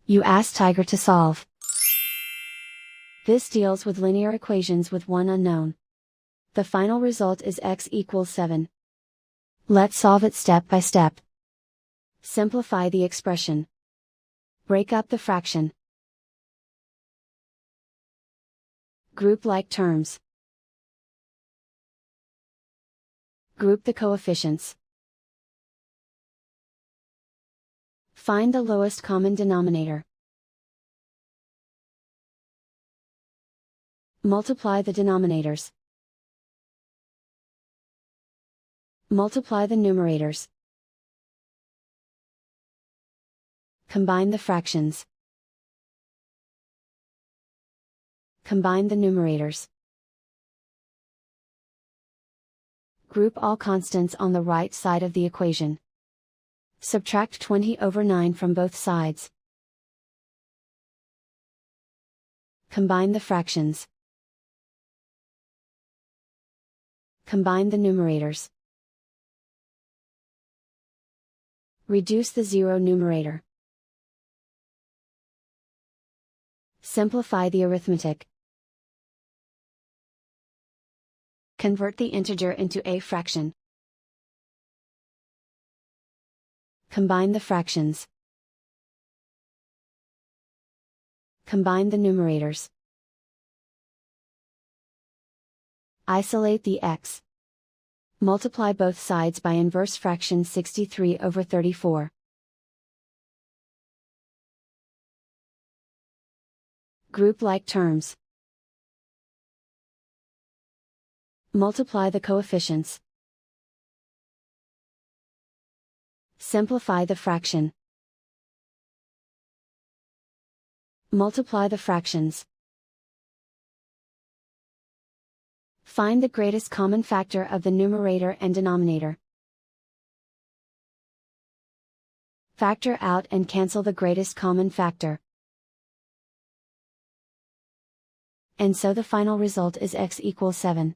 You ask Tiger to solve. This deals with linear equations with one unknown. The final result is x equals 7. Let's solve it step by step. Simplify the expression. Break up the fraction. Group like terms. Group the coefficients. Find the lowest common denominator. Multiply the denominators. Multiply the numerators. Combine the fractions. Combine the numerators. Group all constants on the right side of the equation. Subtract 20/9 from both sides. Combine the fractions. Combine the numerators. Reduce the zero numerator. Simplify the arithmetic. Convert the integer into a fraction. Combine the fractions. Combine the numerators. Isolate the x. Multiply both sides by inverse fraction 63/34. Group like terms. Multiply the coefficients. Simplify the fraction. Multiply the fractions. Find the greatest common factor of the numerator and denominator. Factor out and cancel the greatest common factor. And so the final result is x equals 7.